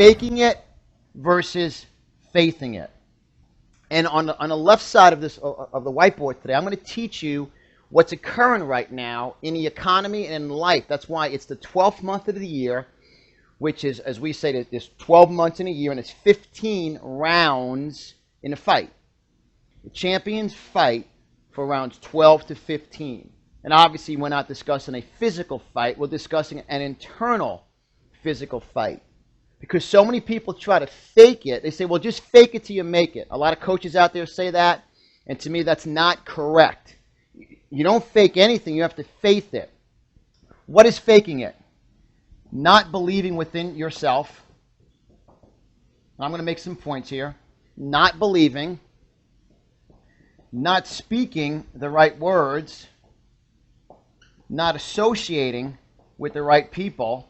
faking it versus faithing it. And on the left side of the whiteboard today, I'm going to teach you what's occurring right now in the economy and in life. That's why it's the 12th month of the year, which is, as we say, there's 12 months in a year, and it's 15 rounds in a fight. The champions fight for rounds 12 to 15. And obviously, we're not discussing a physical fight. We're discussing an internal physical fight. Because so many people try to fake it. They say, well, just fake it till you make it. A lot of coaches out there say that. And to me, that's not correct. You don't fake anything. You have to faith it. What is faking it? Not believing within yourself. I'm going to make some points here. Not believing. Not speaking the right words. Not associating with the right people.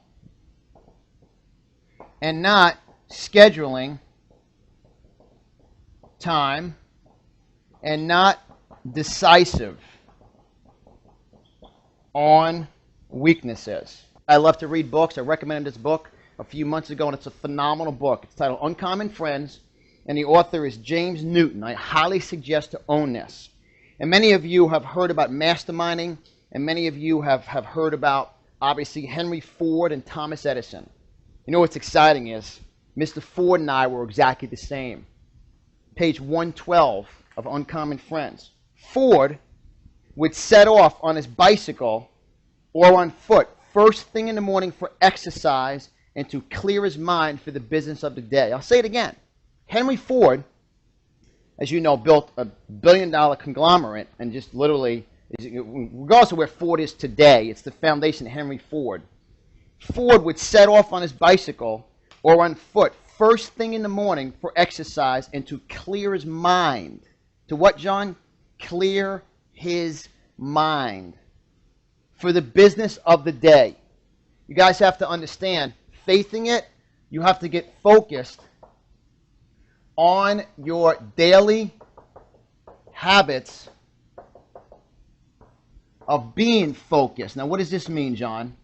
And not scheduling time, and not decisive on weaknesses. I love to read books. I recommended this book a few months ago, and it's a phenomenal book. It's titled Uncommon Friends, and the author is James Newton. I highly suggest to own this. And many of you have heard about masterminding, and many of you have heard about, obviously, Henry Ford and Thomas Edison. You know what's exciting is Mr. Ford and I were exactly the same. Page 112 of Uncommon Friends. Ford would set off on his bicycle or on foot first thing in the morning for exercise and to clear his mind for the business of the day. I'll say it again. Henry Ford, as you know, built a billion-dollar conglomerate and just literally, regardless of where Ford is today, it's the foundation of Henry Ford. Ford would set off on his bicycle or on foot first thing in the morning for exercise and to clear his mind. To what, John? Clear his mind for the business of the day. You guys have to understand, faithing it, you have to get focused on your daily habits of being focused. Now, what does this mean, John?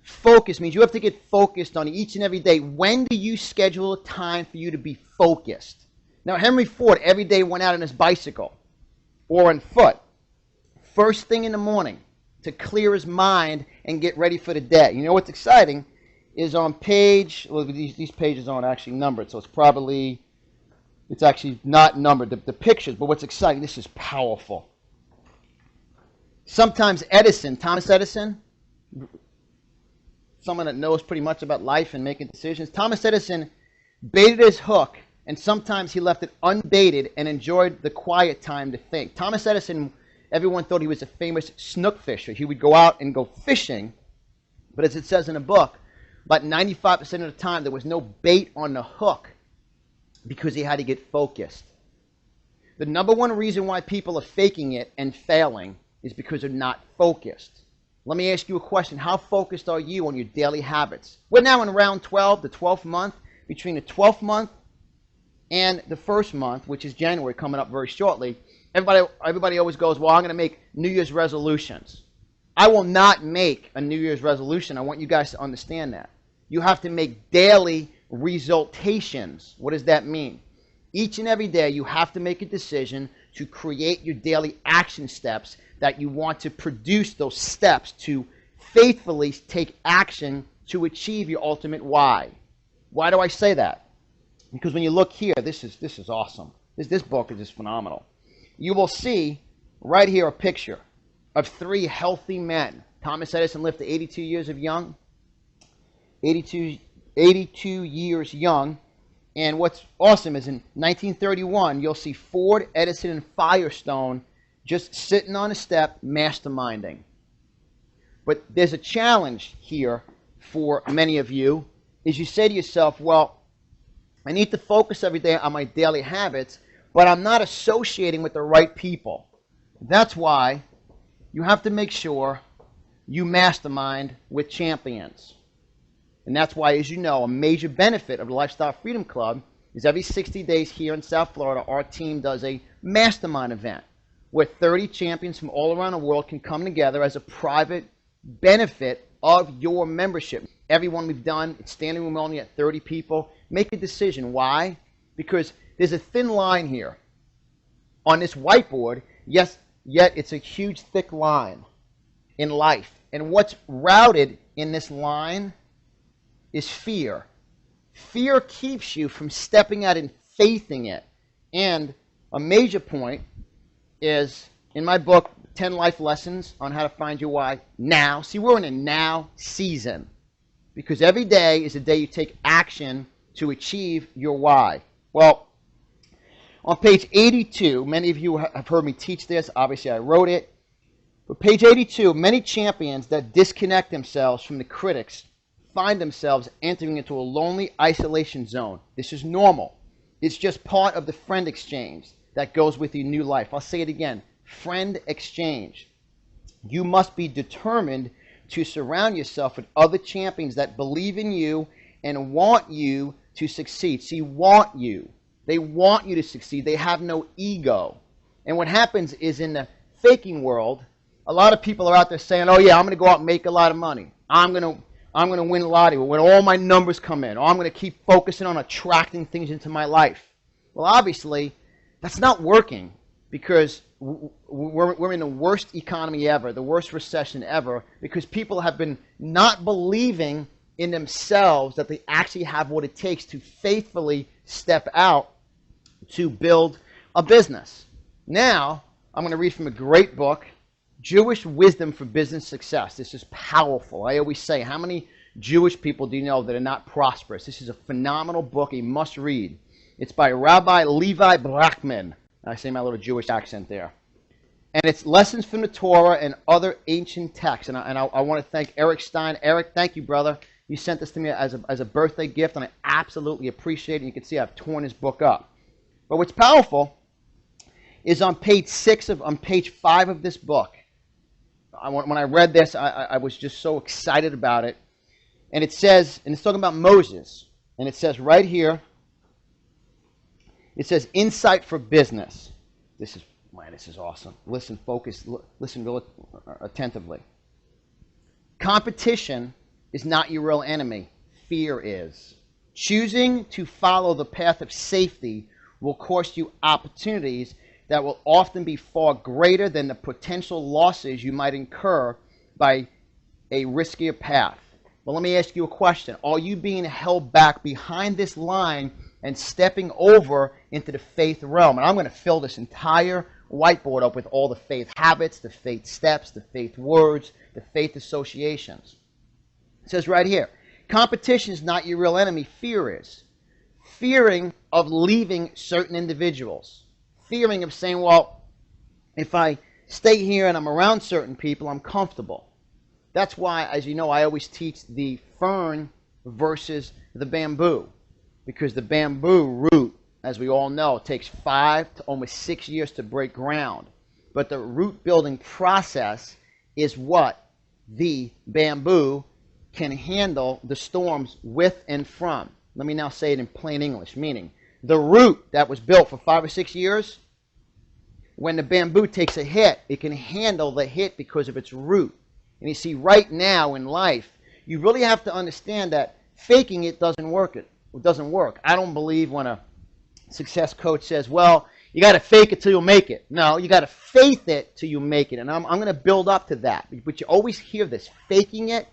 Focus means you have to get focused on each and every day. When do you schedule a time for you to be focused? Now, Henry Ford every day went out on his bicycle or on foot, first thing in the morning, to clear his mind and get ready for the day. You know what's exciting is on page, well, these pages aren't actually numbered, so it's actually not numbered, the pictures, but what's exciting, this is powerful. Sometimes Edison, Thomas Edison, someone that knows pretty much about life and making decisions. Thomas Edison baited his hook, and sometimes he left it unbaited and enjoyed the quiet time to think. Thomas Edison, everyone thought he was a famous snook fisher. He would go out and go fishing, but as it says in the book, about 95% of the time there was no bait on the hook because he had to get focused. The number one reason why people are faking it and failing is because they're not focused. Let me ask you a question. How focused are you on your daily habits? We're now in round 12, the 12th month. Between the 12th month and the first month, which is January, coming up very shortly, everybody always goes, well, I'm going to make New Year's resolutions. I will not make a New Year's resolution. I want you guys to understand that. You have to make daily resultations. What does that mean? Each and every day, you have to make a decision to create your daily action steps that you want to produce those steps to faithfully take action to achieve your ultimate why. Why do I say that? Because when you look here, this is awesome. This book is just phenomenal. You will see right here a picture of three healthy men. Thomas Edison lived to 82 years young. And what's awesome is in 1931, you'll see Ford, Edison, and Firestone just sitting on a step, masterminding. But there's a challenge here for many of you, is you say to yourself, well, I need to focus every day on my daily habits, but I'm not associating with the right people. That's why you have to make sure you mastermind with champions. And that's why, as you know, a major benefit of the Lifestyle Freedom Club is every 60 days here in South Florida, our team does a mastermind event where 30 champions from all around the world can come together as a private benefit of your membership. everyone we've done. It's standing room only at 30 people. Make a decision. Why? Because there's a thin line here on this whiteboard. Yes, yet it's a huge thick line in life. And what's routed in this line is fear. Fear keeps you from stepping out and faithing it. And a major point is in my book, 10 Life Lessons on How to Find Your Why Now. See, we're in a now season because every day is a day you take action to achieve your why. Well, on page 82, many of you have heard me teach this. Obviously, I wrote it. But page 82, many champions that disconnect themselves from the critics find themselves entering into a lonely isolation zone. This is normal. It's just part of the friend exchange that goes with your new life. I'll say it again. Friend exchange. You must be determined to surround yourself with other champions that believe in you and want you to succeed. See, want you. They want you to succeed. They have no ego. And what happens is in the faking world, a lot of people are out there saying, oh yeah, I'm going to go out and make a lot of money. I'm going to win the lottery when all my numbers come in. Or I'm going to keep focusing on attracting things into my life. Well, obviously, that's not working because we're in the worst economy ever, the worst recession ever, because people have been not believing in themselves that they actually have what it takes to faithfully step out to build a business. Now, I'm going to read from a great book, Jewish Wisdom for Business Success. This is powerful. I always say, how many Jewish people do you know that are not prosperous? This is a phenomenal book, a must read. It's by Rabbi Levi Brachman. I say my little Jewish accent there. And it's lessons from the Torah and other ancient texts. And I want to thank Eric Stein. Eric, thank you, brother. You sent this to me as a birthday gift, and I absolutely appreciate it. You can see I've torn his book up. But what's powerful is on page 5 of this book. When I read this, I was just so excited about it. And it says, and it's talking about Moses. And it says right here, it says, insight for business. This is awesome. Listen, focus, listen real attentively. Competition is not your real enemy. Fear is. Choosing to follow the path of safety will cost you opportunities that will often be far greater than the potential losses you might incur by a riskier path. Well, let me ask you a question. Are you being held back behind this line and stepping over into the faith realm? And I'm going to fill this entire whiteboard up with all the faith habits, the faith steps, the faith words, the faith associations. It says right here, competition is not your real enemy, fear is. Fearing of leaving certain individuals. Fearing of saying, well, if I stay here and I'm around certain people, I'm comfortable. That's why, as you know, I always teach the fern versus the bamboo. Because the bamboo root, as we all know, takes 5 to almost 6 years to break ground. But the root building process is what the bamboo can handle the storms with and from. Let me now say it in plain English, meaning the root that was built for 5 or 6 years, when the bamboo takes a hit, it can handle the hit because of its root. And you see, right now in life, you really have to understand that faking it doesn't work. It doesn't work. I don't believe when a success coach says, well, you got to fake it till you make it. No, you got to faith it till you make it. And I'm going to build up to that. But you always hear this, faking it,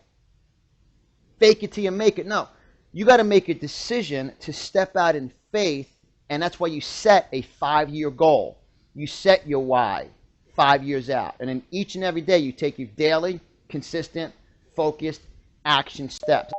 fake it till you make it. No, you got to make a decision to step out in faith, and that's why you set a 5-year goal. You set your why 5 years out. And then each and every day you take your daily, consistent, focused action steps.